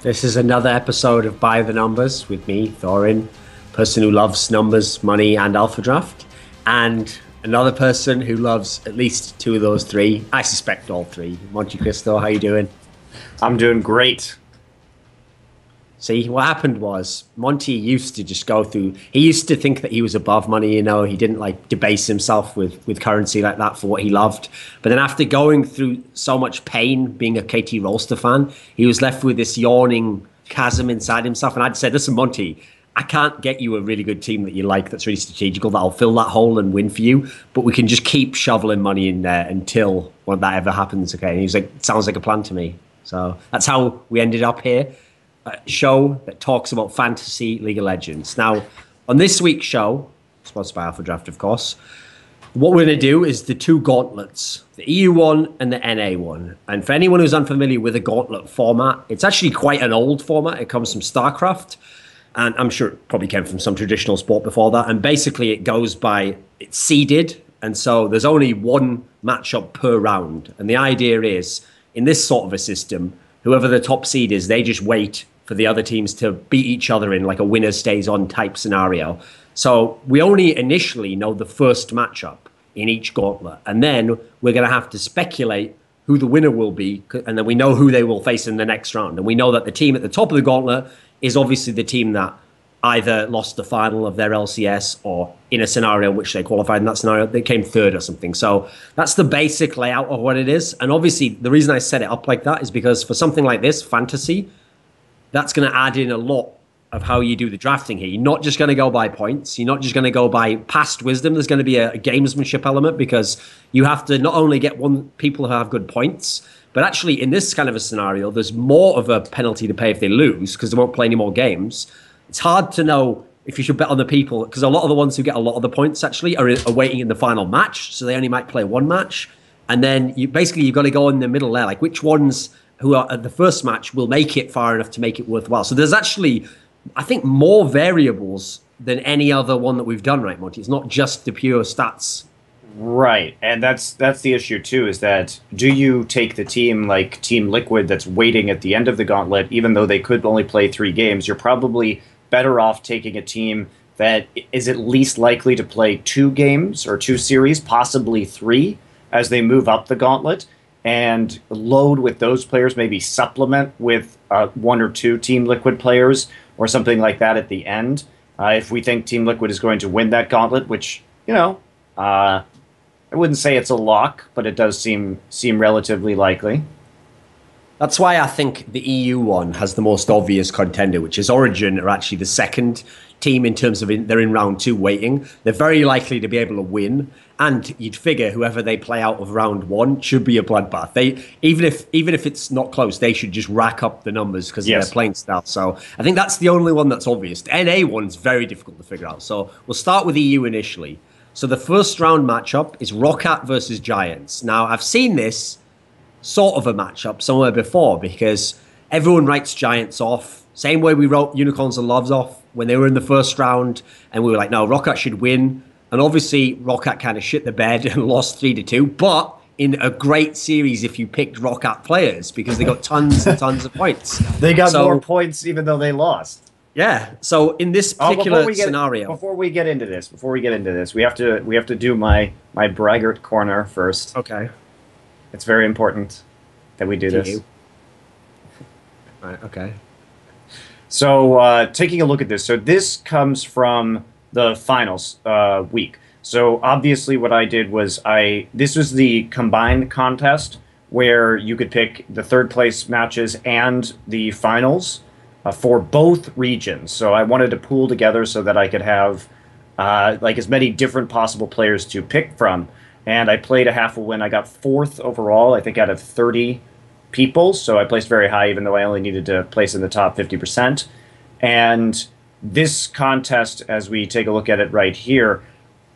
This is another episode of By the Numbers with me, Thorin, person who loves numbers, money, and Alphadraft, and another person who loves at least two of those three. I suspect all three. MonteCristo, how you doing? I'm doing great. See, what happened was Monty used to just go through. He used to think that he was above money. You know, he didn't like debase himself with currency like that for what he loved. But then after going through so much pain being a KT Rolster fan, he was left with this yawning chasm inside himself. And I'd said, listen, Monty, I can't get you a really good team that you like that's really strategical that'll fill that hole and win for you. But we can just keep shoveling money in there until when that ever happens. Okay. And he was like, sounds like a plan to me. So that's how we ended up here. Show that talks about fantasy League of Legends. Now, on this week's show, sponsored by Alphadraft, of course, what we're going to do is the two gauntlets, the EU one and the NA one. And for anyone who's unfamiliar with the gauntlet format, it's actually quite an old format. It comes from StarCraft, and I'm sure it probably came from some traditional sport before that. And basically, it goes by, it's seeded, and so there's only one matchup per round. And the idea is, in this sort of a system, whoever the top seed is, they just wait for the other teams to beat each other in like a winner stays on type scenario. So we only initially know the first matchup in each gauntlet. And then we're going to have to speculate who the winner will be. And then we know who they will face in the next round. And we know that the team at the top of the gauntlet is obviously the team that either lost the final of their LCS or in a scenario in which they qualified in that scenario, they came third or something. So that's the basic layout of what it is. And obviously the reason I set it up like that is because for something like this, fantasy, that's going to add in a lot of how you do the drafting here. You're not just going to go by points. You're not just going to go by past wisdom. There's going to be a gamesmanship element because you have to not only get people who have good points, but actually in this kind of a scenario, there's more of a penalty to pay if they lose because they won't play any more games. It's hard to know if you should bet on the people because a lot of the ones who get a lot of the points actually are waiting in the final match. So they only might play one match. And then you've got to go in the middle there. Like which ones who are at the first match will make it far enough to make it worthwhile. So there's actually, I think, more variables than any other one that we've done, right, Monty? It's not just the pure stats. Right, and that's the issue too, is that do you take the team like Team Liquid that's waiting at the end of the gauntlet, even though they could only play 3 games, you're probably better off taking a team that is at least likely to play 2 games or 2 series, possibly 3, as they move up the gauntlet, and load with those players, maybe supplement with 1 or 2 Team Liquid players or something like that at the end. If we think Team Liquid is going to win that gauntlet, which, you know, I wouldn't say it's a lock, but it does seem relatively likely. That's why I think the EU one has the most obvious contender, which is Origin are actually the second team in terms of they're in round 2 waiting. They're very likely to be able to win. And you'd figure whoever they play out of round 1 should be a bloodbath. They even if it's not close, they should just rack up the numbers because of their playing style. So I think that's the only one that's obvious. The NA one's very difficult to figure out. So we'll start with EU initially. So the first round matchup is Roccat versus Giants. Now I've seen this sort of a matchup somewhere before because everyone writes Giants off. Same way we wrote Unicorns and Loves off when they were in the first round, and we were like, no, Roccat should win. And obviously, Roccat kind of shit the bed and lost 3-2, but in a great series if you picked Roccat players because they got tons and tons of points. They got more points even though they lost. Yeah. So in this particular scenario, before we get into this, we have to do my Braggart corner first. Okay. It's very important that we do this. Right. Okay. So taking a look at this, so this comes from the finals week. So obviously what I did was this was the combined contest where you could pick the 3rd place matches and the finals for both regions. So I wanted to pool together so that I could have like as many different possible players to pick from. And I played a half a win. I got 4th overall, I think, out of 30 people. So I placed very high, even though I only needed to place in the top 50%. And this contest, as we take a look at it right here,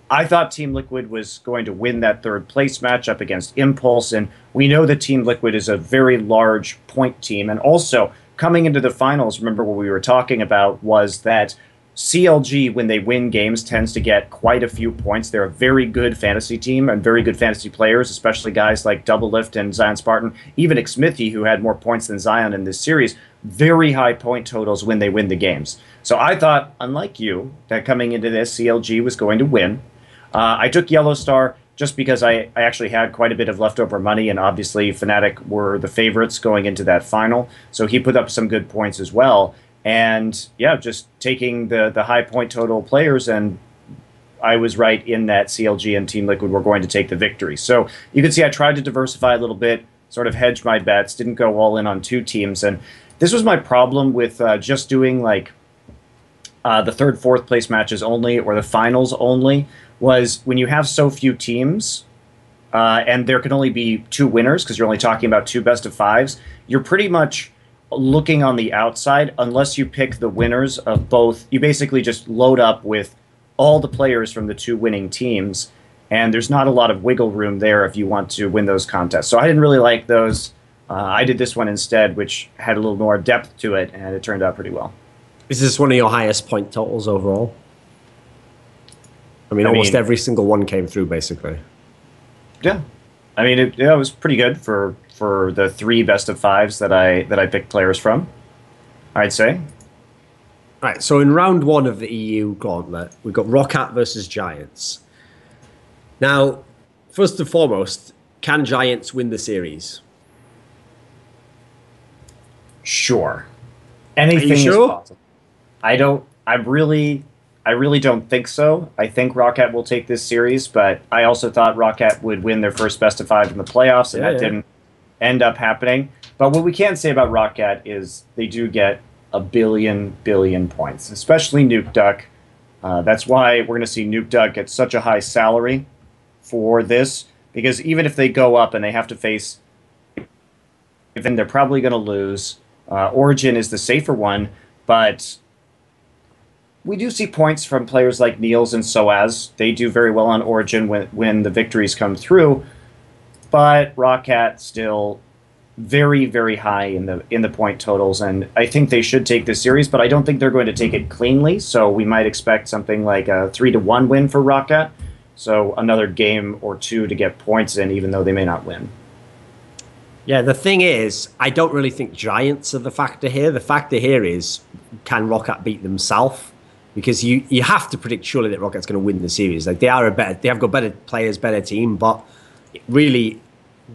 I thought Team Liquid was going to win that 3rd place matchup against Impulse. And we know that Team Liquid is a very large point team. And also, coming into the finals, remember what we were talking about was that CLG, when they win games, tends to get quite a few points. They're a very good fantasy team and very good fantasy players, especially guys like Doublelift and Zion Spartan. Even Xmithy, who had more points than Zion in this series, very high point totals when they win the games. So I thought, unlike you, that coming into this, CLG was going to win. I took Yellow Star just because I actually had quite a bit of leftover money, and obviously Fnatic were the favorites going into that final. So he put up some good points as well. And yeah, just taking the high point total players, and I was right in that CLG and Team Liquid were going to take the victory. So you can see I tried to diversify a little bit, sort of hedge my bets, didn't go all in on two teams. And this was my problem with just doing like the third, fourth place matches only or the finals only, was when you have so few teams and there can only be two winners because you're only talking about two best of fives, you're pretty much looking on the outside unless you pick the winners of both. You basically just load up with all the players from the two winning teams, and there's not a lot of wiggle room there if you want to win those contests. So I didn't really like those. I did this one instead, which had a little more depth to it, and it turned out pretty well. Is this one of your highest point totals overall? I mean, almost every single one came through, basically. Yeah. I mean, it was pretty good for the three best of fives that I picked players from, I'd say. Right, so in round one of the EU Gauntlet, we've got Roccat versus Giants. Now, first and foremost, can Giants win the series? Sure. Anything Are you sure? is possible. I really don't think so. I think Roccat will take this series, but I also thought Roccat would win their first best of five in the playoffs, and that didn't end up happening. But what we can say about Roccat is they do get a billion points, especially Nuke Duck. That's why we're going to see Nuke Duck get such a high salary for this, because even if they go up and they have to face, then they're probably going to lose. Origin is the safer one, but we do see points from players like Niels and Soaz. They do very well on Origin when the victories come through, but Roccat still very, very high in the point totals, and I think they should take this series, but I don't think they're going to take it cleanly, so we might expect something like a 3-1 win for Roccat, so another game or two to get points in, even though they may not win. Yeah, the thing is, I don't really think Giants are the factor here. The factor here is, can Roccat beat themselves? Because you have to predict surely that Rocket's going to win the series. Like they have got better players, better team, but really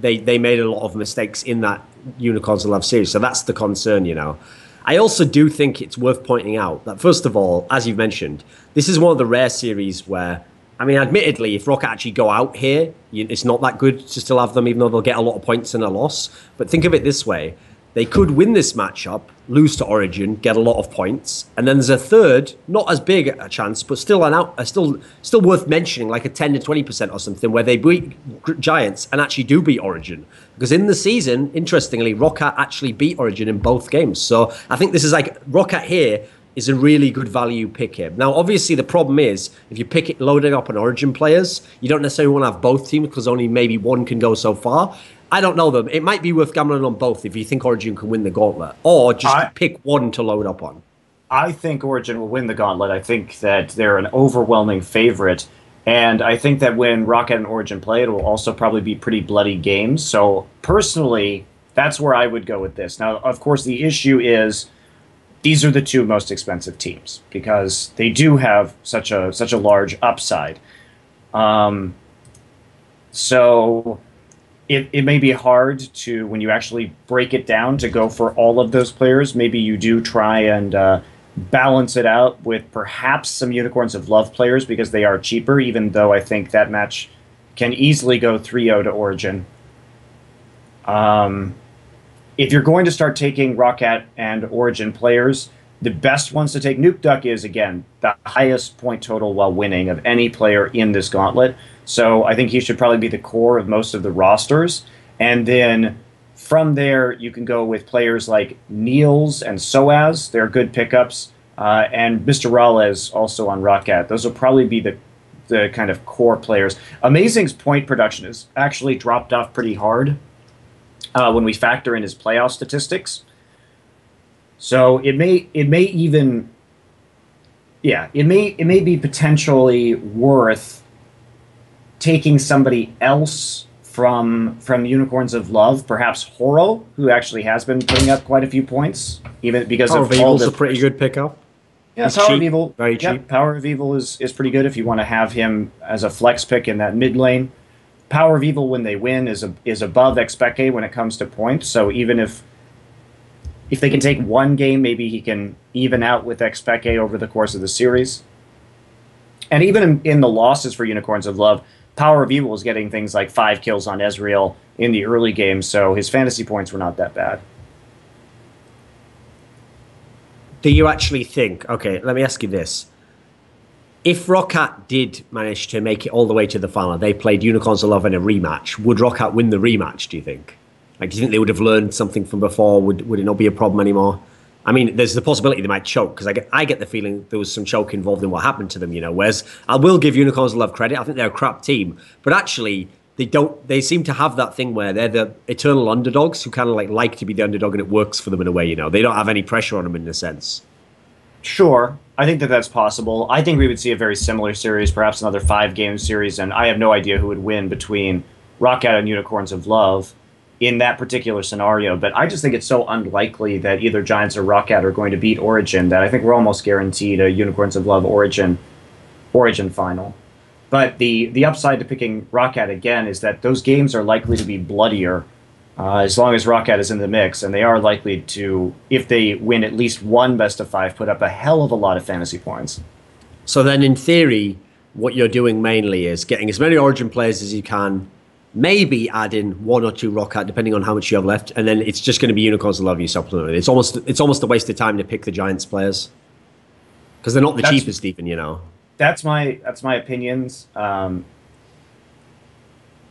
they made a lot of mistakes in that Unicorns and Love series. So that's the concern, you know. I also do think it's worth pointing out that, first of all, as you've mentioned, this is one of the rare series where, I mean, admittedly, if Rocket actually go out here, it's not that good to still have them, even though they'll get a lot of points in a loss. But think of it this way. They could win this matchup, lose to Origin, get a lot of points, and then there's a third, not as big a chance, but still still worth mentioning, like a 10 to 20% or something, where they beat Giants and actually do beat Origin. Because in the season, interestingly, Roccat actually beat Origin in both games. So I think this is like, Roccat here is a really good value pick here. Now, obviously, the problem is, if you pick it loading up on Origin players, you don't necessarily want to have both teams because only maybe one can go so far. I don't know them. It might be worth gambling on both if you think Origin can win the Gauntlet, or just pick one to load up on. I think Origin will win the Gauntlet. I think that they're an overwhelming favorite, and I think that when Roccat and Origin play, it will also probably be pretty bloody games. So personally, that's where I would go with this. Now, of course, the issue is these are the two most expensive teams because they do have such a large upside. So it may be hard to, when you actually break it down, to go for all of those players. Maybe you do try and balance it out with perhaps some Unicorns of Love players because they are cheaper, even though I think that match can easily go 3-0 to Origin. If you're going to start taking Roccat and Origin players, the best ones to take, Nuke Duck is, again, the highest point total while winning of any player in this Gauntlet. So I think he should probably be the core of most of the rosters. And then from there, you can go with players like Niels and Soaz. They're good pickups. And Mr. Rales also on Roccat. Those will probably be the kind of core players. Amazing's point production has actually dropped off pretty hard when we factor in his playoff statistics. So it may even Yeah, it may be potentially worth taking somebody else from Unicorns of Love, perhaps Horo, who actually has been putting up quite a few points, even because Power of of all Evil's the a pretty good pickup. yeah, He's Power of cheap, Evil. very Yeah, cheap. Power of Evil is pretty good if you want to have him as a flex pick in that mid lane. Power of Evil when they win is above Expeke when it comes to points. So even if they can take one game, maybe he can even out with Expeke over the course of the series. And even in the losses for Unicorns of Love, Power of Evil is getting things like 5 kills on Ezreal in the early game, so his fantasy points were not that bad. Do you actually think? Okay, let me ask you this: if Roccat did manage to make it all the way to the final, they played Unicorns of Love in a rematch. Would Roccat win the rematch? Do you think? Like, do you think they would have learned something from before? Would it not be a problem anymore? I mean, there's the possibility they might choke because I get the feeling there was some choke involved in what happened to them. Whereas I will give Unicorns of Love credit. I think they're a crap team, but actually they don't. They seem to have that thing where they're the eternal underdogs who kind of like to be the underdog, and it works for them in a way. They don't have any pressure on them in a sense. Sure, I think that that's possible. I think we would see a very similar series, perhaps another 5-game series, and I have no idea who would win between Roccat and Unicorns of Love in that particular scenario. But I just think it's so unlikely that either Giants or Roccat are going to beat Origin that I think we're almost guaranteed a Unicorns of Love Origin final. But the upside to picking Roccat again is that those games are likely to be bloodier as long as Roccat is in the mix, and they are likely to, if they win at least one best of 5, put up a hell of a lot of fantasy points. So then, in theory, what you're doing mainly is getting as many Origin players as you can, maybe add in 1 or 2 Roccat, depending on how much you have left, and then it's just going to be Unicorns of Love you supplement with. It's almost a waste of time to pick the Giants players because they're not the cheapest even. That's my opinions.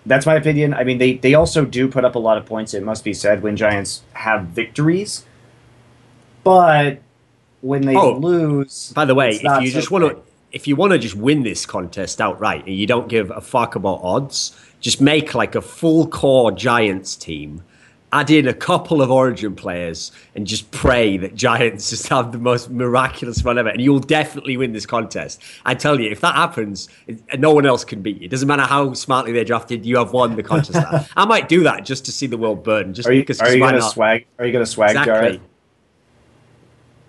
That's my opinion. I mean, they also do put up a lot of points, it must be said, when Giants have victories. But when they lose, by the way, if you want to just win this contest outright and you don't give a fuck about odds, just make like a full core Giants team, add in a couple of Origin players, and just pray that Giants just have the most miraculous run ever, and you'll definitely win this contest. I tell you, if that happens, no one else can beat you. It doesn't matter how smartly they're drafted, you have won the contest. I might do that just to see the world burn. Are you going to swag? Are you going to swag exactly. Jared?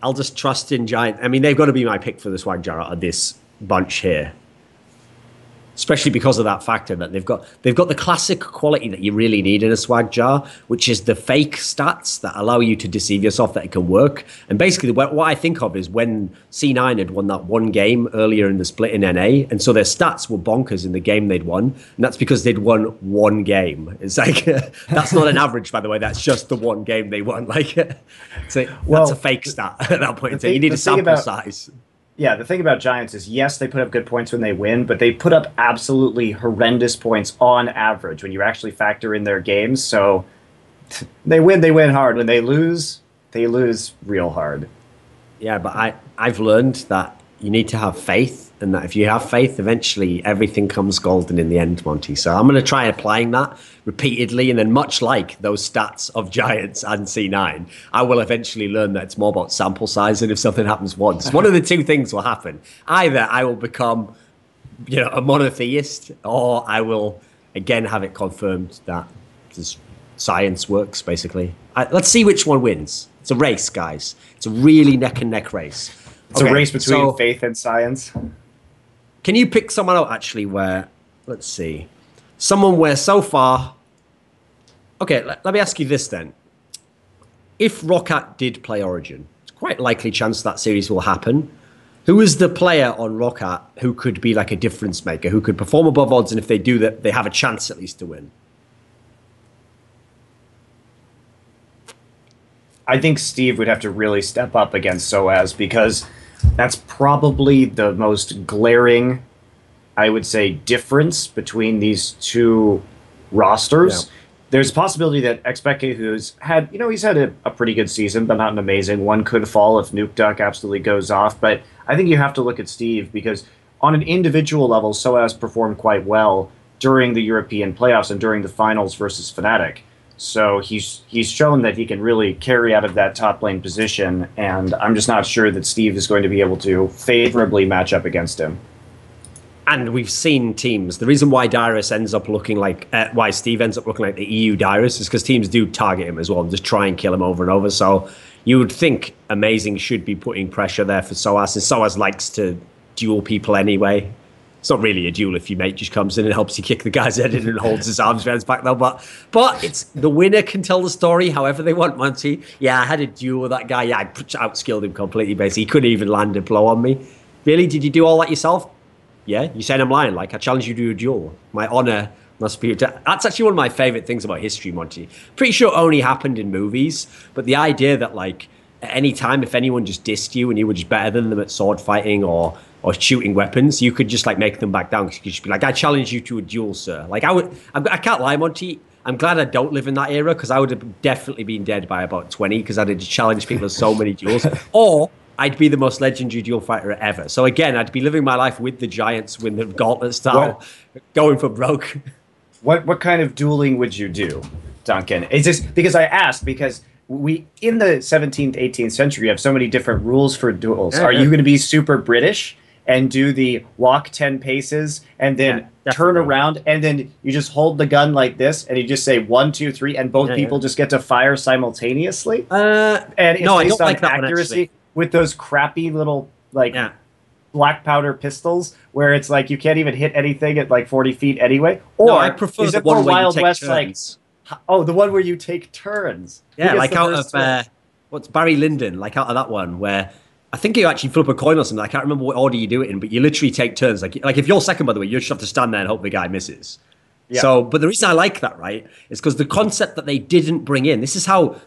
I'll just trust in Giants. I mean, they've got to be my pick for the swag jar out of this bunch here. Especially because of that factor that they've got the classic quality that you really need in a swag jar, which is the fake stats that allow you to deceive yourself that it can work. And basically what I think of is when C9 had won that one game earlier in the split in NA, and so their stats were bonkers in the game they'd won, and that's because they'd won one game. It's like that's not an average, by the way, that's just the one game they won. That's a fake stat at that point. You need a sample size. Yeah, the thing about Giants is, yes, they put up good points when they win, but they put up absolutely horrendous points on average when you actually factor in their games. So they win hard. When they lose real hard. Yeah, but I've learned that you need to have faith, and that if you have faith, eventually everything comes golden in the end, Monty. So I'm going to try applying that repeatedly, and then much like those stats of Giants and C9, I will eventually learn that it's more about sample size, and if something happens once, one of the two things will happen. Either I will become a monotheist, or I will again have it confirmed that science works, basically. Let's see which one wins. It's a race, guys. It's a really neck and neck race. It's a race between faith and science. Can you pick someone out, actually, where, let's see, someone where so far... Okay, let me ask you this then. If Roccat did play Origin, it's quite likely chance that series will happen. Who is the player on Roccat who could be like a difference maker, who could perform above odds, and if they do that, they have a chance at least to win? I think Steve would have to really step up against Soaz, because that's probably the most glaring, I would say, difference between these two rosters. Yeah. There's a possibility that Expeke, who's had, he's had a pretty good season, but not an amazing one, could fall if Nuke Duck absolutely goes off. But I think you have to look at Steve, because on an individual level, Soaz performed quite well during the European playoffs and during the finals versus Fnatic. So he's shown that he can really carry out of that top lane position, and I'm just not sure that Steve is going to be able to favorably match up against him. And we've seen teams. The reason why Dyrus ends up looking like, why Steve ends up looking like the EU Dyrus is because teams do target him as well and just try and kill him over and over. So you would think Amazing should be putting pressure there for Soaz, and Soaz likes to duel people anyway. It's not really a duel if your mate just comes in and helps you kick the guy's head in and holds his arms around his back though. But it's the winner can tell the story however they want, Monty. Yeah, I had a duel with that guy. Yeah, I outskilled him completely, basically. He couldn't even land a blow on me. Really? Did you do all that yourself? Yeah? You saying I'm lying? Like, I challenge you to a duel. My honor must be... That's actually one of my favorite things about history, Monty. Pretty sure it only happened in movies, but the idea that, like, at any time, if anyone just dissed you and you were just better than them at sword fighting or shooting weapons, you could just like make them back down. You could just be like, I challenge you to a duel, sir. Like I can't lie, Monty. I'm glad I don't live in that era because I would have definitely been dead by about 20 because I'd have challenged people in so many duels. Or I'd be the most legendary duel fighter ever. So again, I'd be living my life with the giants, with the gauntlet style, going for broke. What kind of dueling would you do, Duncan? It's just because I asked because we in the 17th, 18th century have so many different rules for duels. Are you going to be super British and do the walk 10 paces and then turn around and then you just hold the gun like this and you just say 1, 2, 3 and both people just get to fire simultaneously? And it's no, based on like accuracy with those crappy little black powder pistols where it's like you can't even hit anything at like 40 feet anyway? Or no, I prefer is the it one more where Wild you take West turns. like, oh, the one where you take turns. Yeah, like out of what's Barry Lyndon, like out of that one where I think you actually flip a coin or something. I can't remember what order you do it in, but you literally take turns. Like if you're second, by the way, you just have to stand there and hope the guy misses. Yeah. So, but the reason I like that, right, is because the concept that they didn't bring in, this is how,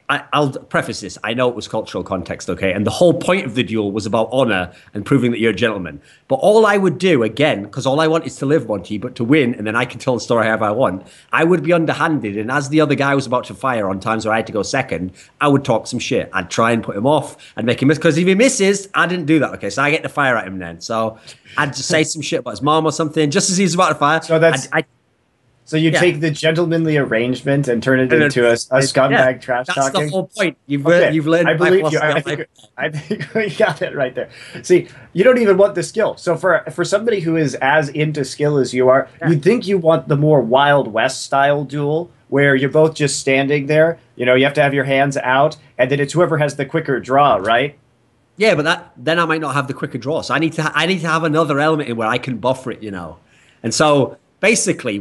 I'll preface this, I know it was cultural context, okay, and the whole point of the duel was about honor and proving that you're a gentleman. But all I would do, again, because all I want is to live, Monty, but to win, and then I can tell the story however I want, I would be underhanded, and as the other guy was about to fire on times where I had to go second, I would talk some shit. I'd try and put him off, I'd make him miss, because if he misses, I didn't do that, okay, so I get to fire at him then. So I'd just say some shit about his mom or something, just as he's about to fire. So that's... So you take the gentlemanly arrangement and turn it into a scumbag trash talking? That's the whole point. You've learned. I believe you. I think we got it right there. See, you don't even want the skill. So for somebody who is as into skill as you are, you'd think you want the more Wild West style duel where you're both just standing there. You know, you have to have your hands out, and then it's whoever has the quicker draw, right? Yeah, but then I might not have the quicker draw. So I need to have another element in where I can buffer it, you know. And so basically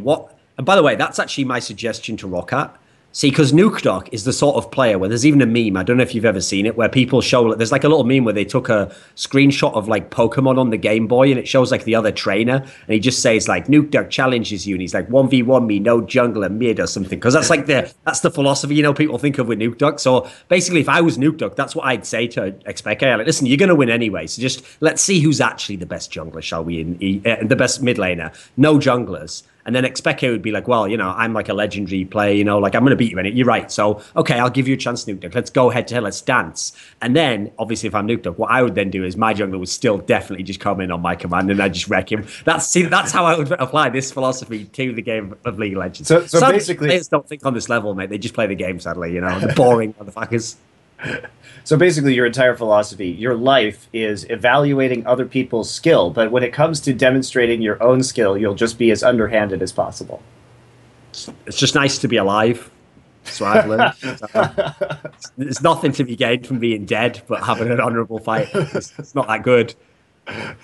and by the way, that's actually my suggestion to rock at. See, because NukeDoc is the sort of player where there's even a meme, I don't know if you've ever seen it, where people show, there's like a little meme where they took a screenshot of like Pokemon on the Game Boy and it shows like the other trainer and he just says like, NukeDoc challenges you and he's like 1v1 me, no jungler, mid or something. Because that's like that's the philosophy, you know, people think of with NukeDoc. So basically if I was NukeDoc, that's what I'd say to Expeke. Like, listen, you're going to win anyway. So just let's see who's actually the best jungler, shall we? The best mid laner. No junglers. And then Expeke would be like, well, you know, I'm like a legendary player, you know, like I'm going to beat you in it. You're right. So, okay, I'll give you a chance, NukeDoc. Let's go head to head. Let's dance. And then, obviously, if I'm NukeDoc, what I would then do is my jungler would still definitely just come in on my command and I'd just wreck him. That's how I would apply this philosophy to the game of League of Legends. So basically, players don't think on this level, mate. They just play the game, sadly, you know, the boring motherfuckers. So basically, your entire philosophy, your life is evaluating other people's skill, but when it comes to demonstrating your own skill, you'll just be as underhanded as possible. It's just nice to be alive. That's what I've learned. There's nothing to be gained from being dead, but having an honourable fight. It's not that good.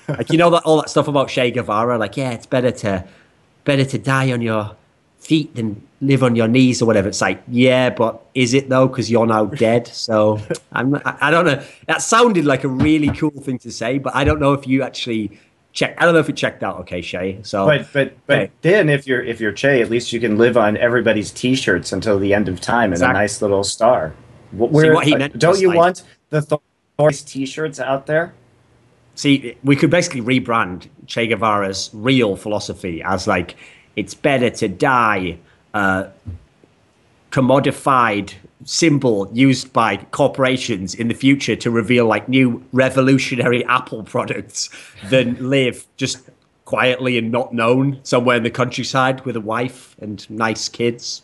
Like, you know, all that stuff about Che Guevara, like, yeah, it's better to die on your feet than live on your knees or whatever. It's like, yeah, but is it though? Because you're now dead. So I don't know. That sounded like a really cool thing to say, but I don't know if you actually checked. I don't know if it checked out. Okay, Shay. So, but then if you're Che, at least you can live on everybody's T-shirts until the end of time and a nice little star. See, what he meant don't you want the Thorin T-shirts out there? See, we could basically rebrand Che Guevara's real philosophy as like, it's better to die, commodified symbol used by corporations in the future to reveal like new revolutionary Apple products than live just quietly and not known somewhere in the countryside with a wife and nice kids.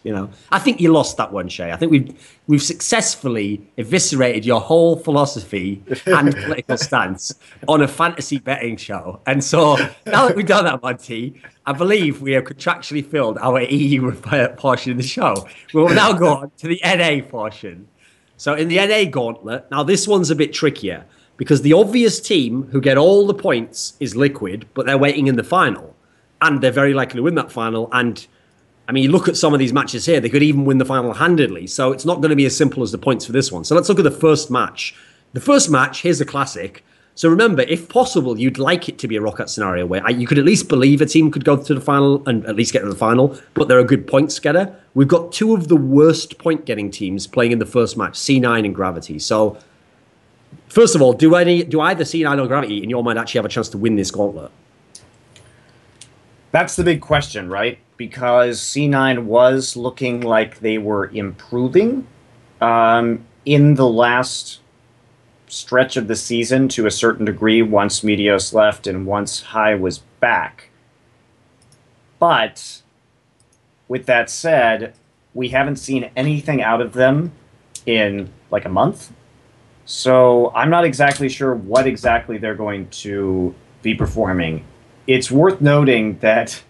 I think you lost that one, Shay. I think we've successfully eviscerated your whole philosophy and political stance on a fantasy betting show. And so now that we've done that, Monty, I believe we have contractually filled our EU portion of the show. We will now go on to the NA portion. So in the NA Gauntlet, now this one's a bit trickier, because the obvious team who get all the points is Liquid, but they're waiting in the final. And they're very likely to win that final. And, I mean, you look at some of these matches here, they could even win the final handedly. So it's not going to be as simple as the points for this one. So let's look at the first match. The first match, here's a classic. So remember, if possible, you'd like it to be a Rockout scenario where you could at least believe a team could go to the final and at least get to the final, but they're a good points getter. We've got two of the worst point-getting teams playing in the first match, C9 and Gravity. So first of all, do either C9 or Gravity, in your mind, actually have a chance to win this gauntlet? That's the big question, right? Because C9 was looking like they were improving in the last stretch of the season to a certain degree once Meteos left and once High was back. But with that said, we haven't seen anything out of them in like a month. So I'm not exactly sure what exactly they're going to be performing. It's worth noting that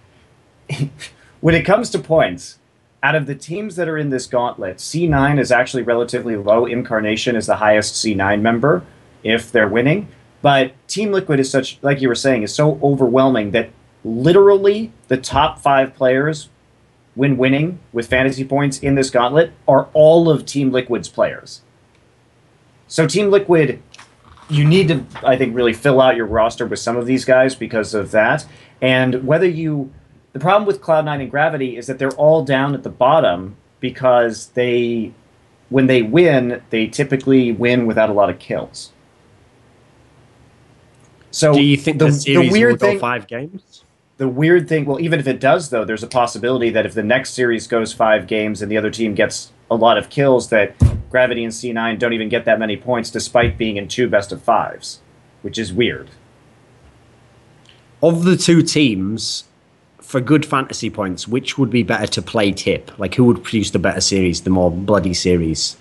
when it comes to points, out of the teams that are in this gauntlet, C9 is actually relatively low. Incarnation is the highest C9 member if they're winning. But Team Liquid is such, like you were saying, is so overwhelming that literally the top 5 players when winning with fantasy points in this gauntlet are all of Team Liquid's players. So Team Liquid, you need to, I think, really fill out your roster with some of these guys because of that. And whether you... The problem with Cloud9 and Gravity is that they're all down at the bottom because when they win, they typically win without a lot of kills. So do you think the series will go 5 games? The weird thing, well, even if it does, though, there's a possibility that if the next series goes 5 games and the other team gets a lot of kills, that Gravity and C9 don't even get that many points despite being in 2 best-of-5s, which is weird. Of the two teams, for good fantasy points, which would be better to play tip? Like, who would produce the better series, the more bloody series?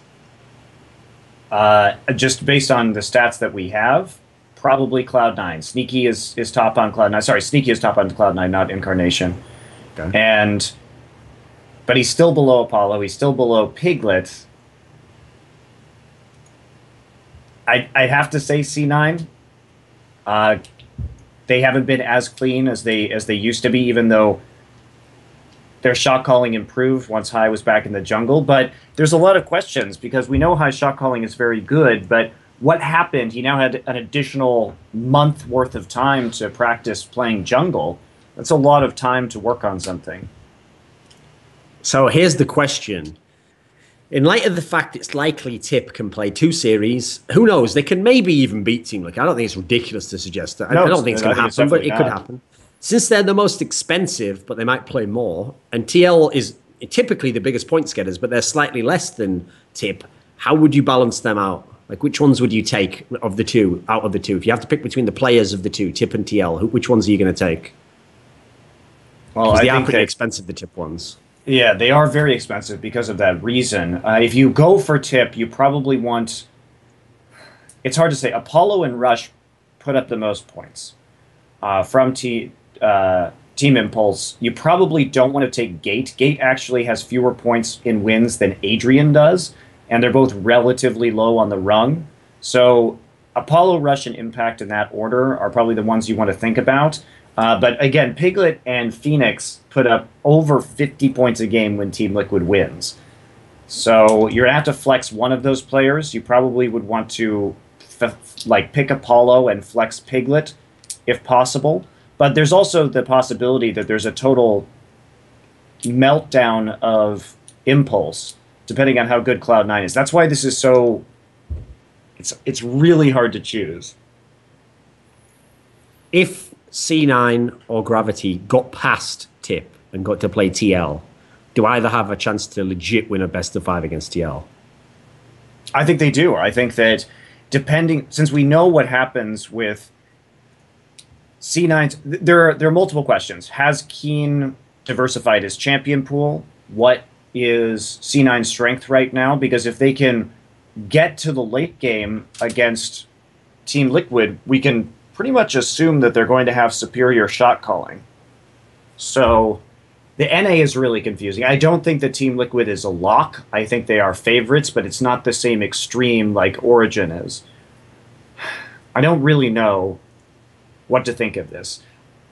Just based on the stats that we have, probably Cloud9. Sneaky is top on Cloud9. Sorry, Sneaky is top on Cloud9, not Incarnation. Okay. But he's still below Apollo. He's still below Piglet. I'd have to say C9. They haven't been as clean as they used to be, even though their shot calling improved once High was back in the jungle. But there's a lot of questions because we know High's shot calling is very good, but what happened? He now had an additional month worth of time to practice playing jungle. That's a lot of time to work on something. So here's the question. In light of the fact it's likely Tip can play 2 series, who knows? They can maybe even beat Team Liquid. I don't think it's ridiculous to suggest that. No, I don't think it's going to happen, but it could not. happen. Since they're the most expensive, but they might play more, and TL is typically the biggest points getters, but they're slightly less than Tip, how would you balance them out? Like, which ones would you take of the two, out of the two? If you have to pick between the players of the two, Tip and TL, which ones are you going to take? Well, they are pretty expensive, the Tip ones. Yeah, they are very expensive because of that reason. If you go for Tip, you probably want... It's hard to say. Apollo and Rush put up the most points. From Team Impulse, you probably don't want to take Gate. Gate actually has fewer points in wins than Adrian does, and they're both relatively low on the rung. So Apollo, Rush, and Impact in that order are probably the ones you want to think about. But again, Piglet and Phoenix put up over 50 points a game when Team Liquid wins. So you're going to have to flex one of those players. You probably would want to pick Apollo and flex Piglet if possible. But there's also the possibility that there's a total meltdown of Impulse, depending on how good Cloud9 is. That's why this is so... It's really hard to choose. If C9 or Gravity got past Tip and got to play TL, do either have a chance to legit win a best-of-5 against TL? I think they do. I think that since we know what happens with C9's there are multiple questions. Has Keen diversified his champion pool? What is C9's strength right now? Because if they can get to the late game against Team Liquid, we can pretty much assume that they're going to have superior shot calling. So the NA is really confusing. I don't think that Team Liquid is a lock. I think they are favorites, but it's not the same extreme like Origin is. I don't really know what to think of this.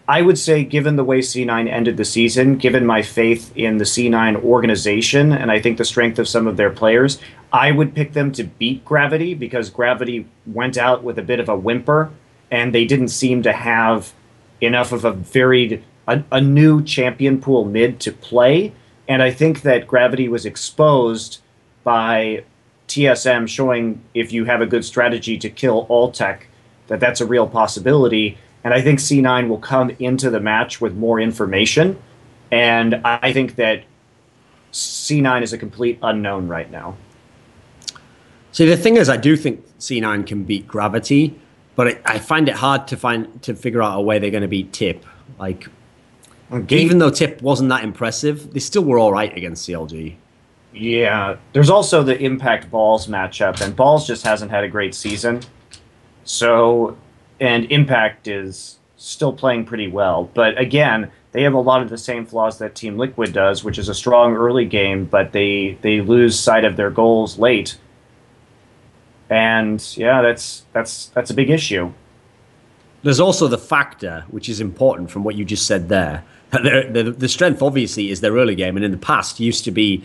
I would say, given the way C9 ended the season, given my faith in the C9 organization, and I think the strength of some of their players, I would pick them to beat Gravity, because Gravity went out with a bit of a whimper, and they didn't seem to have enough of a new champion pool mid to play. And I think that Gravity was exposed by TSM showing, if you have a good strategy to kill all tech, that's a real possibility. And I think C9 will come into the match with more information. And I think that C9 is a complete unknown right now. See, the thing is, I do think C9 can beat Gravity, but I find it hard to figure out a way they're going to beat Tip. Like, even though Tip wasn't that impressive, they still were all right against CLG. Yeah, there's also the Impact Balls matchup, and Balls just hasn't had a great season. So, and Impact is still playing pretty well. But again, they have a lot of the same flaws that Team Liquid does, which is a strong early game, but they lose sight of their goals late. And yeah, that's a big issue. There's also the factor, which is important from what you just said there. The strength, obviously, is their early game, and in the past used to be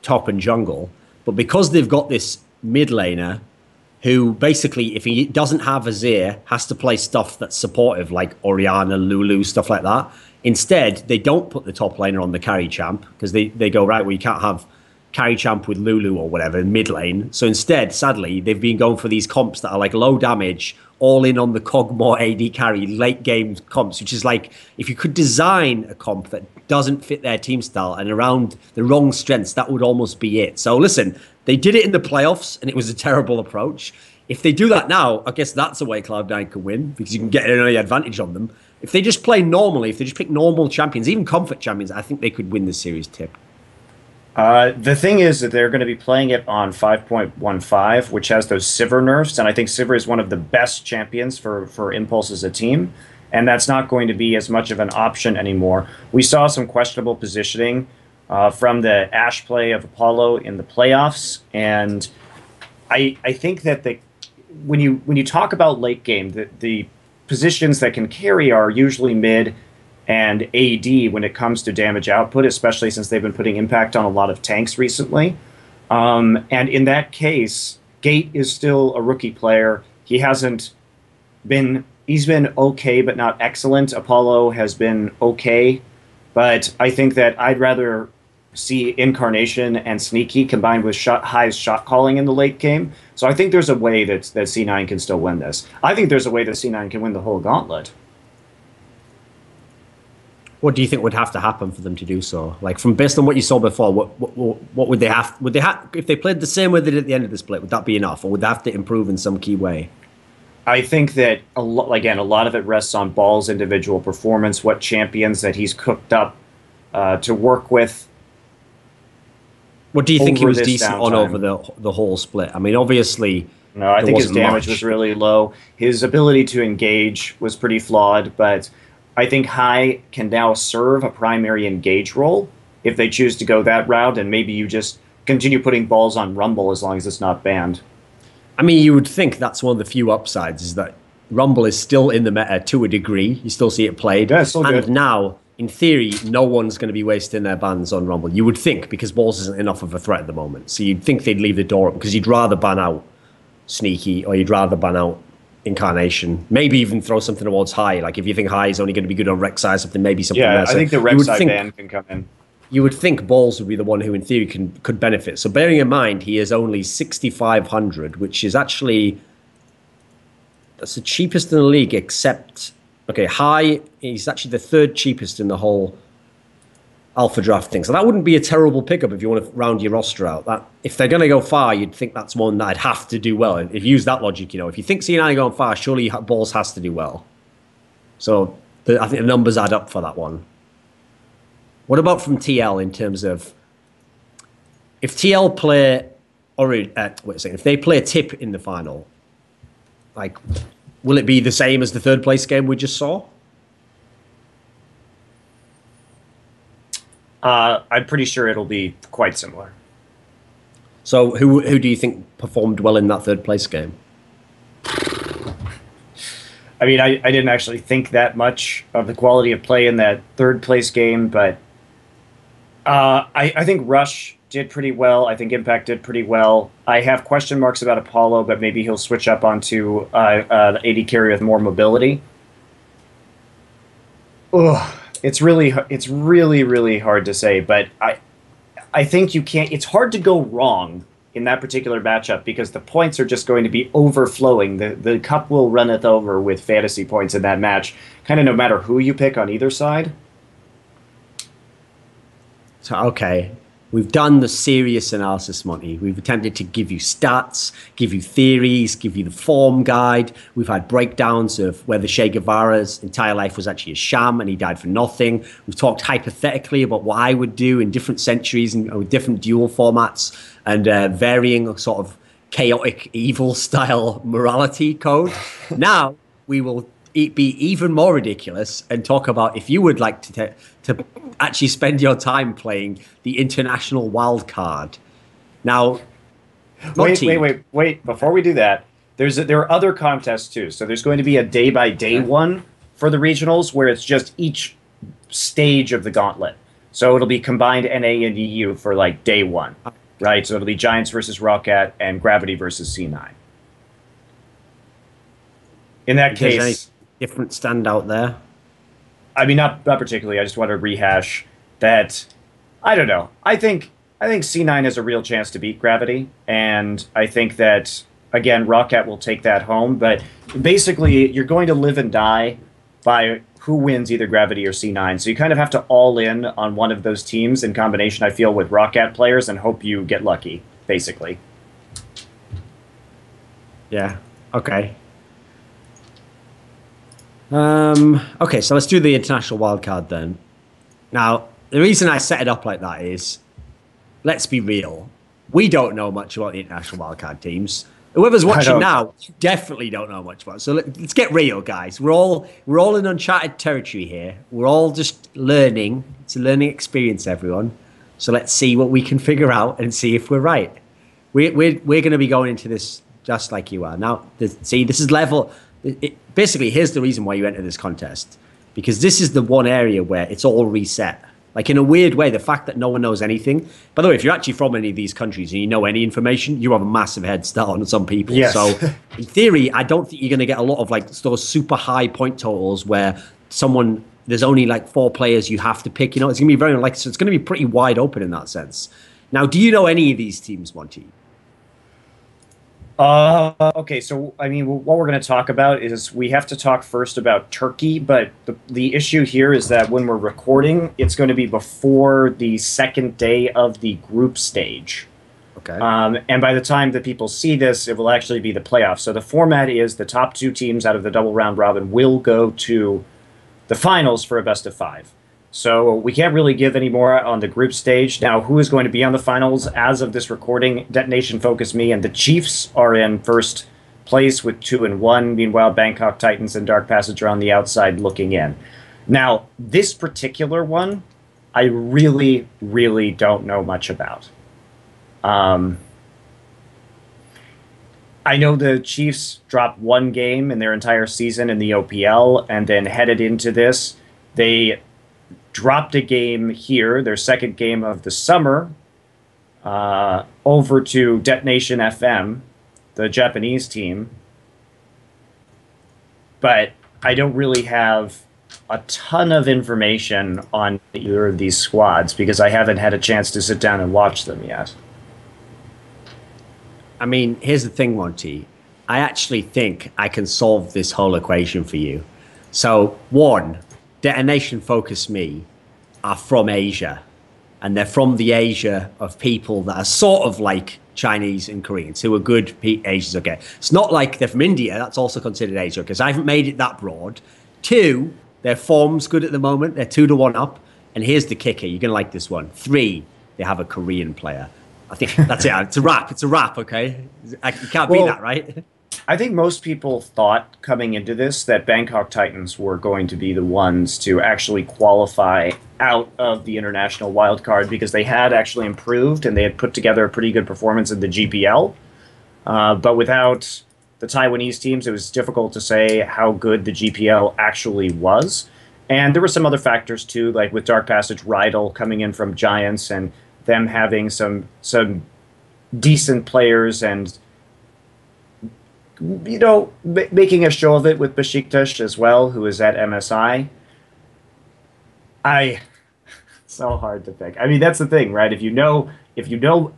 top and jungle. But because they've got this mid laner who basically, if he doesn't have Azir, has to play stuff that's supportive, like Orianna, Lulu, stuff like that. Instead, they don't put the top laner on the carry champ, because they go, right, well, you can't have carry champ with Lulu or whatever in mid lane. So instead, sadly, they've been going for these comps that are like low damage, all in on the Cogmore AD carry, late game comps, which is like, if you could design a comp that doesn't fit their team style and around the wrong strengths, that would almost be it. So listen, they did it in the playoffs and it was a terrible approach. If they do that now, I guess that's a way Cloud9 can win, because you can get an early advantage on them. If they just play normally, if they just pick normal champions, even comfort champions, I think they could win this series, Tip. The thing is that they're going to be playing it on 5.15, which has those Sivir nerfs, and I think Sivir is one of the best champions for Impulse as a team, and that's not going to be as much of an option anymore. We saw some questionable positioning from the Ashe play of Apollo in the playoffs, and I think that when you talk about late game, the positions that can carry are usually mid and AD when it comes to damage output, especially since they've been putting impact on a lot of tanks recently. And in that case, Gate is still a rookie player. He's been okay, but not excellent. Apollo has been okay, but I think that I'd rather see Incarnation and Sneaky combined with High's shot calling in the late game. So I think there's a way that C9 can still win this. I think there's a way that C9 can win the whole gauntlet. What do you think would have to happen for them to do so? Like, from based on what you saw before, what would they have? Would they have, if they played the same way they did at the end of the split? Would that be enough, or would they have to improve in some key way? I think that a lot of it rests on Ball's individual performance, what champions that he's cooked up to work with. What do you think he was decent on over the whole split? I mean, obviously, no, I think his damage was really low. His ability to engage was pretty flawed, but I think High can now serve a primary engage role if they choose to go that route, and maybe you just continue putting balls on Rumble as long as it's not banned. I mean, you would think that's one of the few upsides, is that Rumble is still in the meta to a degree. You still see it played. Yeah, it's still good. And now, in theory, no one's going to be wasting their bans on Rumble. You would think, because Balls isn't enough of a threat at the moment. So you'd think they'd leave the door up, because you'd rather ban out Sneaky, or you'd rather ban out Incarnation. Maybe even throw something towards High. Like, if you think High is only going to be good on Rek'Sai or something, maybe something Yeah, there. So I think the Rek'Sai ban can come in. You would think Balls would be the one who, in theory, could benefit. So bearing in mind, he is only 6,500, which is actually, that's the cheapest in the league, except, okay, High, he's actually the third cheapest in the whole Alphadraft thing. So that wouldn't be a terrible pickup if you want to round your roster out. That, if they're going to go far, you'd think that's one that I'd have to do well. If you use that logic, if you think C9 are going far, surely Balls has to do well. So I think the numbers add up for that one. What about from TL in terms of if TL play or wait a second, if they play a tip in the final, like will it be the same as the third place game we just saw? I'm pretty sure it'll be quite similar. So who do you think performed well in that third place game? I mean, I didn't actually think that much of the quality of play in that third place game, but I think Rush did pretty well. I think Impact did pretty well. I have question marks about Apollo, but maybe he'll switch up onto the AD carry with more mobility. Ugh, it's really hard to say, but I think you can't. It's hard to go wrong in that particular matchup because the points are just going to be overflowing. The cup will runneth over with fantasy points in that match, kind of no matter who you pick on either side. So, okay, we've done the serious analysis, Monty. We've attempted to give you stats, give you theories, give you the form guide. We've had breakdowns of whether Che Guevara's entire life was actually a sham and he died for nothing. We've talked hypothetically about what I would do in different centuries and with different duel formats and varying sort of chaotic evil style morality code. Now we will be even more ridiculous and talk about if you would like to actually spend your time playing the international wild card. Now, wait! Before we do that, there are other contests too. So there's going to be a day-by-day one for the regionals where it's just each stage of the gauntlet. So it'll be combined NA and EU for like day one, right? So it'll be Giants versus Roccat and Gravity versus C9. In that case, different standout there? I mean, not particularly. I just want to rehash that. I don't know. I think C9 has a real chance to beat Gravity, and I think that again, Roccat will take that home. But basically, you're going to live and die by who wins either Gravity or C9. So you kind of have to all in on one of those teams in combination. I feel with Roccat players and hope you get lucky. Basically. Yeah. Okay. Okay, so let's do the international wildcard then. Now, the reason I set it up like that is, let's be real. We don't know much about the international wildcard teams. Whoever's watching now, you definitely don't know much about it. So let's get real, guys. We're all in uncharted territory here. We're all just learning. It's a learning experience, everyone. So let's see what we can figure out and see if we're right. We're going to be going into this just like you are. Now, see, this is level... basically, here's the reason why you enter this contest. Because this is the one area where it's all reset. Like, in a weird way, the fact that no one knows anything. By the way, if you're actually from any of these countries and you know any information, you have a massive head start on some people. Yes. So, in theory, I don't think you're going to get a lot of, like, those super high point totals where there's only, like, 4 players you have to pick. You know, it's going to be very unlikely. So, it's going to be pretty wide open in that sense. Now, do you know any of these teams, Monty? Okay, so I mean, what we're going to talk about is we have to talk first about Turkey, but the issue here is that when we're recording, it's going to be before the second day of the group stage. Okay. And by the time that people see this, it will actually be the playoffs. So the format is the top 2 teams out of the double round robin will go to the finals for a best of 5. So we can't really give any more on the group stage. Now, who is going to be on the finals as of this recording? Detonation Focus Me and the Chiefs are in first place with 2-1. Meanwhile, Bangkok Titans and Dark Passage are on the outside looking in. Now, this particular one, I really, really don't know much about. I know the Chiefs dropped 1 game in their entire season in the OPL and then headed into this. They dropped a game here, their second game of the summer, over to Detonation FM, the Japanese team. But I don't really have a ton of information on either of these squads because I haven't had a chance to sit down and watch them yet. I mean, here's the thing, Monty. I actually think I can solve this whole equation for you. So, 1, Detonation Focus Me are from Asia, and they're from the Asia of people that are sort of like Chinese and Koreans, who are good Asians. Okay, it's not like they're from India. That's also considered Asia because I haven't made it that broad. 2, their form's good at the moment. They're 2-1 up. And here's the kicker. You're going to like this one. 3, they have a Korean player. I think that's it. It's a wrap. It's a wrap, okay? You can't beat that, right? I think most people thought coming into this that Bangkok Titans were going to be the ones to actually qualify out of the international wildcard because they had actually improved and they had put together a pretty good performance in the GPL. But without the Taiwanese teams, it was difficult to say how good the GPL actually was. And there were some other factors too, like with Dark Passage, Rydell coming in from Giants and them having some decent players and, you know, making a show of it with Besiktas as well, who is at MSI. So hard to pick. I mean, that's the thing, right? If you know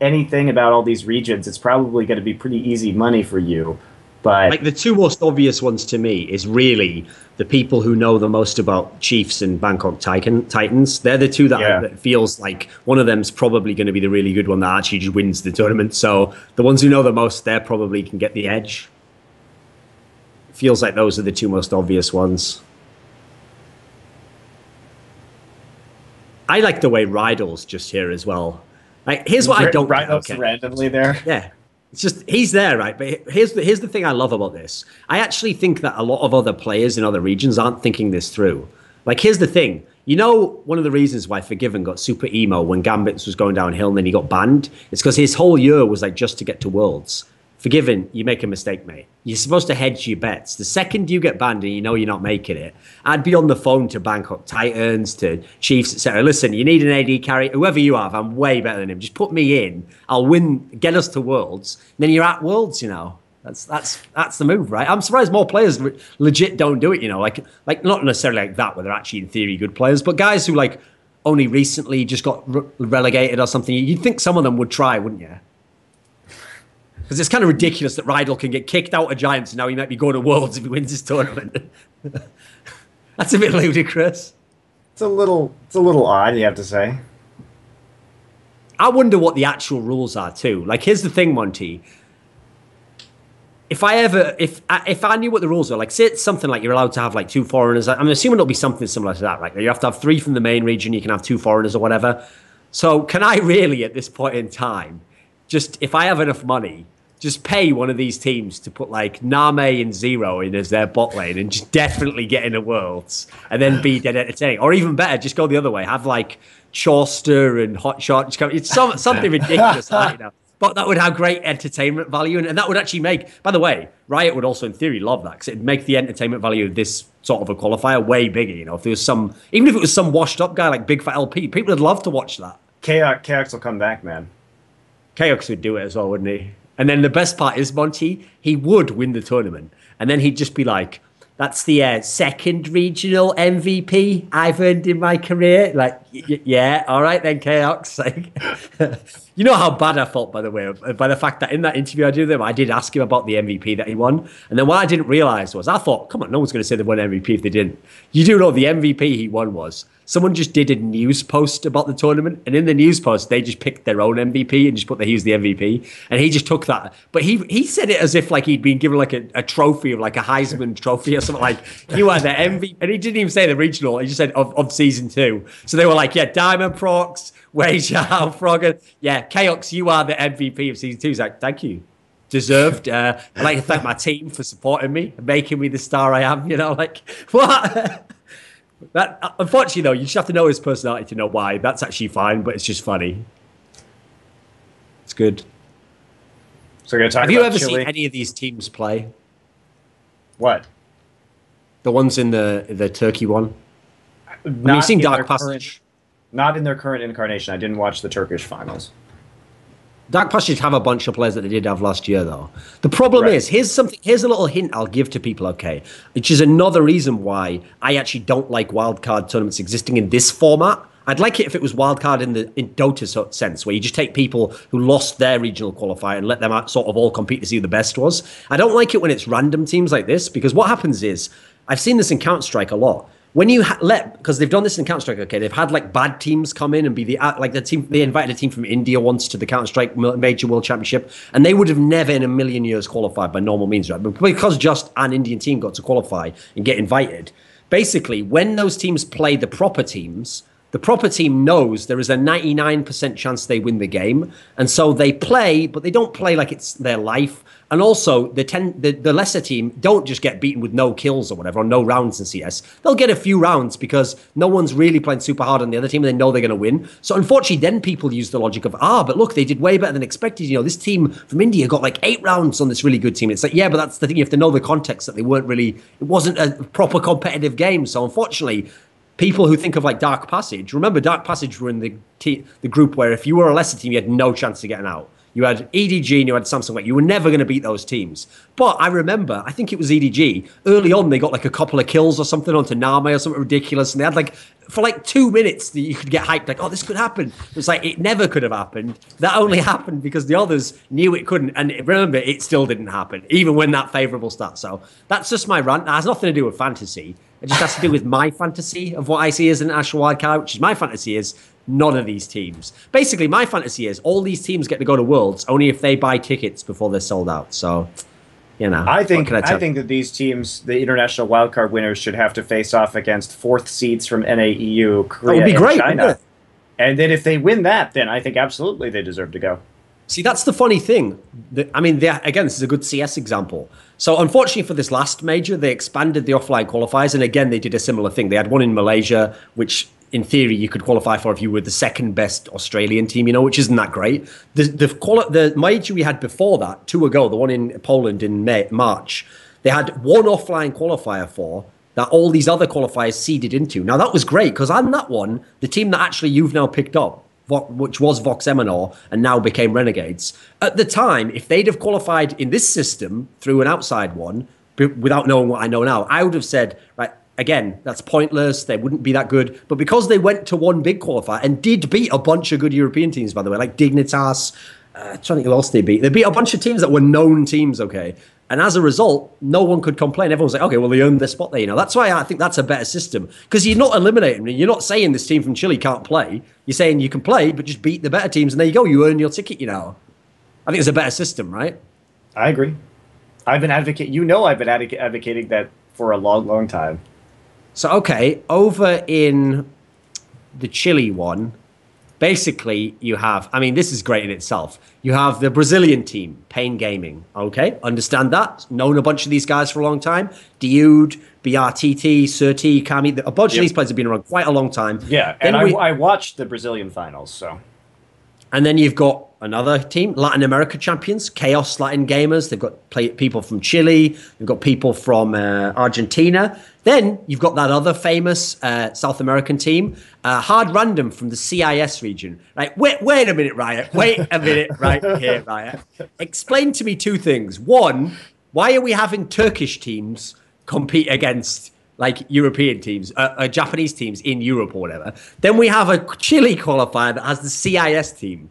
anything about all these regions, it's probably going to be pretty easy money for you. But like the 2 most obvious ones to me is really the people who know the most about Chiefs and Bangkok Titans. They're the 2 that it feels like one of them's probably going to be the really good one that actually just wins the tournament. So the ones who know the most, they probably can get the edge. Feels like those are the 2 most obvious ones. I like the way Rydell's just here as well. Like, here's what I don't get. Rydell's randomly there. Yeah. It's just, he's there, right? But here's the thing I love about this. I actually think that a lot of other players in other regions aren't thinking this through. Like, here's the thing. You know, one of the reasons why Forgiven got super emo when Gambits was going downhill and then he got banned? It's because his whole year was like just to get to Worlds. Forgiven, you make a mistake, mate. You're supposed to hedge your bets. The second you get banned and you know you're not making it, I'd be on the phone to Bangkok Titans, to Chiefs, etc. Listen, you need an AD carry. Whoever you have, I'm way better than him. Just put me in. I'll win, get us to Worlds. And then you're at Worlds, you know. That's the move, right? I'm surprised more players legit don't do it, you know. Like not necessarily like that, where they're actually in theory good players, but guys who like only recently just got relegated or something. You'd think some of them would try, wouldn't you? Because it's kind of ridiculous that Rydell can get kicked out of Giants and now he might be going to Worlds if he wins his tournament. That's a bit ludicrous. It's a little odd, you have to say. I wonder what the actual rules are too. Like, here's the thing, Monty. If I knew what the rules are, like, say it's something like you're allowed to have like 2 foreigners. I'm assuming it'll be something similar to that, right? You have to have 3 from the main region. You can have 2 foreigners or whatever. So can I really, at this point in time, just if I have enough money, just pay one of these teams to put like Name and Zero in as their bot lane and just definitely get into Worlds and then be dead entertaining? Or even better, just go the other way. Have like Chauster and Hotshot. It's something ridiculous, like, you know. But that would have great entertainment value. And that would actually make, by the way, Riot would also in theory love that because it'd make the entertainment value of this sort of a qualifier way bigger. You know, if there was even if it was some washed up guy like Big Fat LP, people would love to watch that. KX will come back, man. KX would do it as well, wouldn't he? And then the best part is, Monty, he would win the tournament. And then he'd just be like, that's the second regional MVP I've earned in my career. Like, yeah, all right then, KX. Like, you know how bad I felt, by the way, by the fact that in that interview I did with him, I did ask him about the MVP that he won. And then what I didn't realize was, I thought, come on, no one's going to say they won MVP if they didn't. You do know the MVP he won was, someone just did a news post about the tournament, and in the news post, they just picked their own MVP and just put that he was the MVP, and he just took that. But he said it as if like he'd been given like a trophy of like a Heisman trophy or something, like, you are the MVP. And he didn't even say the regional, he just said of season 2. So they were like, yeah, Diamond Prox, Wei Zhao, Frogger, yeah, Chaos, you are the MVP of season 2. He's like, thank you. Deserved. I'd like to thank my team for supporting me and making me the star I am, you know, like, what? That, unfortunately, though, you just have to know his personality to know why. That's actually fine, but it's just funny. It's good. So we're going to talk about Have you ever Chile? seen any of these teams play? What? The ones in the Turkey one? You've seen Dark Passage. Not in their current incarnation. I didn't watch the Turkish finals. Dark Passage have a bunch of players that they did have last year, though. The problem is, here's a little hint I'll give to people, okay? Which is another reason why I actually don't like wildcard tournaments existing in this format. I'd like it if it was wildcard in Dota sense, where you just take people who lost their regional qualifier and let them out, sort of all compete to see who the best was. I don't like it when it's random teams like this, because what happens is, I've seen this in Counterstrike a lot. When you because they've done this in Counter-Strike, okay, they've had like bad teams come in and be the team. They invited a team from India once to the Counter-Strike Major World Championship, and they would have never in a million years qualified by normal means, right? But because just an Indian team got to qualify and get invited, basically, when those teams play the proper teams, the proper team knows there is a 99% chance they win the game. And so they play, but they don't play like it's their life. And also, the lesser team don't just get beaten with no kills or whatever, or no rounds in CS. They'll get a few rounds because no one's really playing super hard on the other team and they know they're going to win. So unfortunately, then people use the logic of, but look, they did way better than expected. You know, this team from India got like 8 rounds on this really good team. It's like, yeah, but that's the thing. You have to know the context that it wasn't a proper competitive game. So unfortunately, people who think of like Dark Passage, remember Dark Passage were in the group where if you were a lesser team, you had no chance of getting out. You had EDG and you had Samsung. You were never going to beat those teams. But I remember, I think it was EDG, early on they got like a couple of kills or something onto Name or something ridiculous. And they had like, for like 2 minutes, you could get hyped like, oh, this could happen. It was like, it never could have happened. That only happened because the others knew it couldn't. And remember, it still didn't happen, even when that favorable start. So that's just my rant. That has nothing to do with fantasy. It just has to do with my fantasy of what I see as an actual wildcard, which is my fantasy is none of these teams. Basically, my fantasy is all these teams get to go to Worlds only if they buy tickets before they're sold out. So, you know, I think that these teams, the international wildcard winners, should have to face off against 4th seeds from NAEU, Korea, and China. And then if they win that, then I think absolutely they deserve to go. See, that's the funny thing. Again, this is a good CS example. So unfortunately for this last major, they expanded the offline qualifiers. And again, they did a similar thing. They had one in Malaysia, which in theory you could qualify for if you were the second best Australian team, you know, which isn't that great. The major we had before that, 2 ago, the one in Poland in March, they had one offline qualifier for that all these other qualifiers seeded into. Now, that was great because on that one, the team that actually you've now picked up, which was Vox Eminor and now became Renegades. At the time, if they'd have qualified in this system through an outside one, without knowing what I know now, I would have said, right, again, that's pointless. They wouldn't be that good. But because they went to one big qualifier and did beat a bunch of good European teams, by the way, like Dignitas, trying to think who else they beat. They beat a bunch of teams that were known teams, okay? And as a result, no one could complain. Everyone's like, okay, well, they earned their spot there. You know, that's why I think that's a better system. Because you're not eliminating them. You're not saying this team from Chile can't play. You're saying you can play, but just beat the better teams. And there you go. You earn your ticket, you know. I think it's a better system, right? I agree. I've been advocating that for a long, long time. So, okay, over in the Chile one, basically, you have, I mean, this is great in itself. You have the Brazilian team, Pain Gaming. Okay, understand that. Known a bunch of these guys for a long time. Diude, BRTT, Surti, Kami. A bunch of these players have been around quite a long time. Yeah, and I watched the Brazilian finals, so. And then you've got another team, Latin America champions, Chaos Latin Gamers. They've got people from Chile. They've got people from Argentina. Then you've got that other famous South American team, Hard Random from the CIS region. Right? Wait a minute, Riot. Wait a minute right here, Riot. Explain to me 2 things. One, why are we having Turkish teams compete against like European teams, Japanese teams in Europe or whatever? Then we have a Chile qualifier that has the CIS team.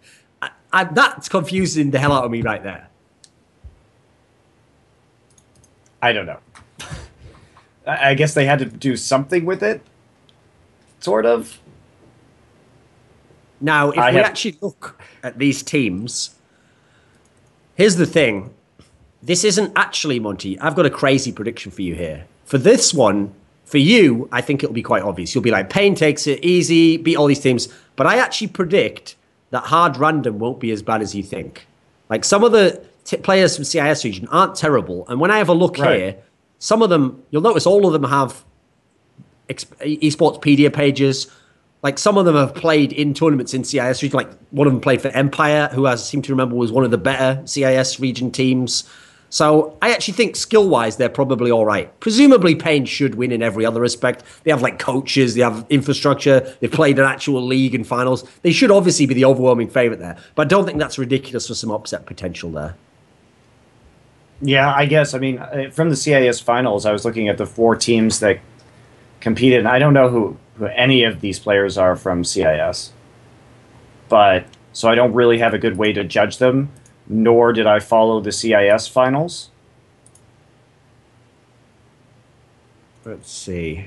That's confusing the hell out of me right there. I don't know. I guess they had to do something with it, sort of. Now, if we actually look at these teams, here's the thing. This isn't actually, Monty, I've got a crazy prediction for you here. For this one, for you, I think it'll be quite obvious. You'll be like, Pain takes it easy, beat all these teams. But I actually predict that Hard Random won't be as bad as you think. Like, some of the players from CIS region aren't terrible. And when I have a look here, some of them, you'll notice all of them have esportspedia pages. Like, some of them have played in tournaments in CIS region. Like, one of them played for Empire, who I seem to remember was one of the better CIS region teams. So I actually think skill-wise, they're probably all right. Presumably, Pain should win in every other respect. They have, like, coaches. They have infrastructure. They've played an actual league and finals. They should obviously be the overwhelming favorite there. But I don't think that's ridiculous for some upset potential there. Yeah, I guess. I mean, from the CIS finals, I was looking at the 4 teams that competed, and I don't know who any of these players are from CIS. But, so I don't really have a good way to judge them, nor did I follow the CIS finals. Let's see.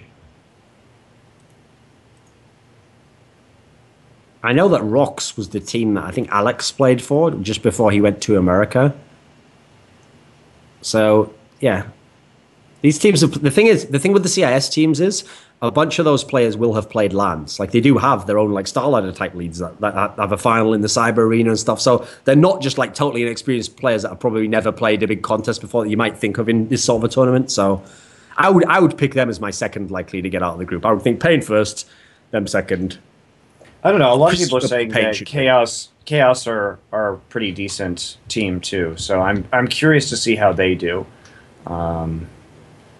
I know that Rox was the team that I think Alex played for just before he went to America. So, yeah. These teams, the thing with the CIS teams is a bunch of those players will have played LANs. Like they do have their own like Starladder type leads that have a final in the cyber arena and stuff. So they're not just like totally inexperienced players that have probably never played a big contest before that you might think of in this sort of a tournament. So I would pick them as my second likely to get out of the group. I would think Pain first, them second. I don't know. A lot of people are saying that Chaos are a pretty decent team too. So I'm curious to see how they do.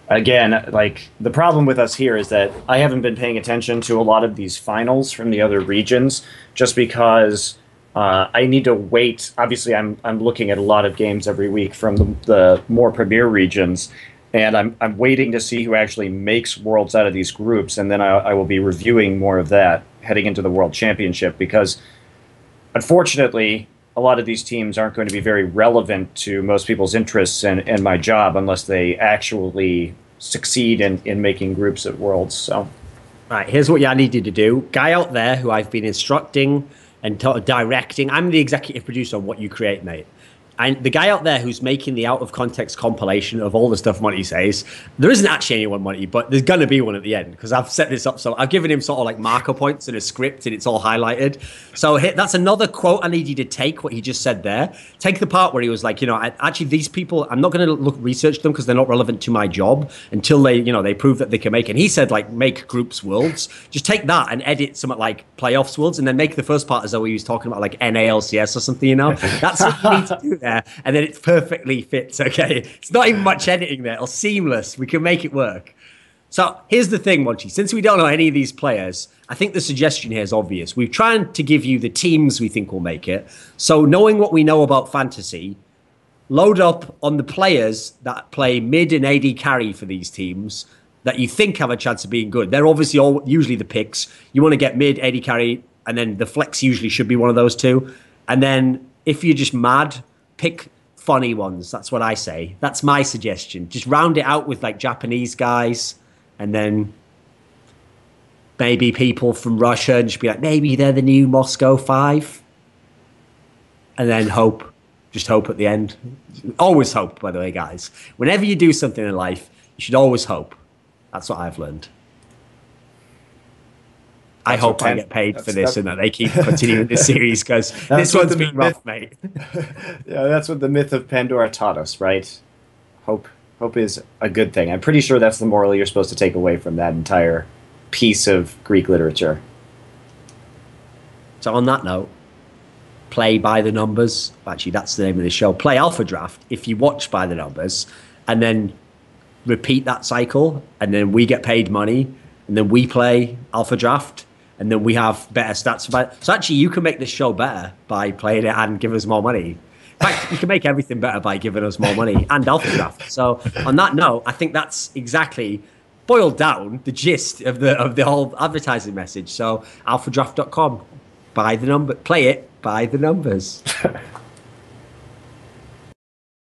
Again, like the problem with us here is that I haven't been paying attention to a lot of these finals from the other regions, just because I need to wait. Obviously, I'm looking at a lot of games every week from the more premier regions, and I'm waiting to see who actually makes worlds out of these groups, and then I will be reviewing more of that heading into the World Championship, because unfortunately, a lot of these teams aren't going to be very relevant to most people's interests and my job unless they actually succeed in making groups at Worlds. So, right, here's what I need you to do. Guy out there who I've been instructing and directing. I'm the executive producer on what you create, mate. And the guy out there who's making the out-of-context compilation of all the stuff Monty says, there isn't actually anyone, Monty, but there's going to be one at the end, because I've set this up. So I've given him sort of like marker points in a script, and it's all highlighted. So that's another quote I need you to take, what he just said there. Take the part where he was like, actually these people, I'm not going to research them because they're not relevant to my job until they prove that they can make it. And he said, like, make groups worlds. Just take that and edit something like playoffs worlds, and then make the first part as though he was talking about like NALCS or something, That's what you need to do there. And then it perfectly fits, okay? It's not even much editing there. It's seamless. We can make it work. So here's the thing, Monty. Since we don't know any of these players, I think the suggestion here is obvious. We're trying to give you the teams we think will make it. So knowing what we know about fantasy, load up on the players that play mid and AD carry for these teams that you think have a chance of being good. They're obviously usually the picks. You want to get mid, AD carry, and then the flex usually should be one of those two. And then if you're just mad, pick funny ones. That's what I say. That's my suggestion. Just round it out with like Japanese guys, and then maybe people from Russia, and just be like, maybe they're the new Moscow 5. And then hope. Just hope at the end. Always hope, by the way, guys. Whenever you do something in life, you should always hope. That's what I've learned. I hope I get paid for this and that they keep continuing this series, because this one's been rough, mate. Yeah, that's what the myth of Pandora taught us, right? Hope is a good thing. I'm pretty sure that's the moral you're supposed to take away from that entire piece of Greek literature. So on that note, play by the numbers. Actually, that's the name of the show. Play Alphadraft if you watch by the numbers, and then repeat that cycle, and then we get paid money, and then we play Alphadraft. And then we have better stats. So actually, you can make this show better by playing it and give us more money. In fact, you can make everything better by giving us more money and Alphadraft. So on that note, I think that's exactly boiled down the gist of the whole advertising message. So alphadraft.com, buy the number, play it by the numbers.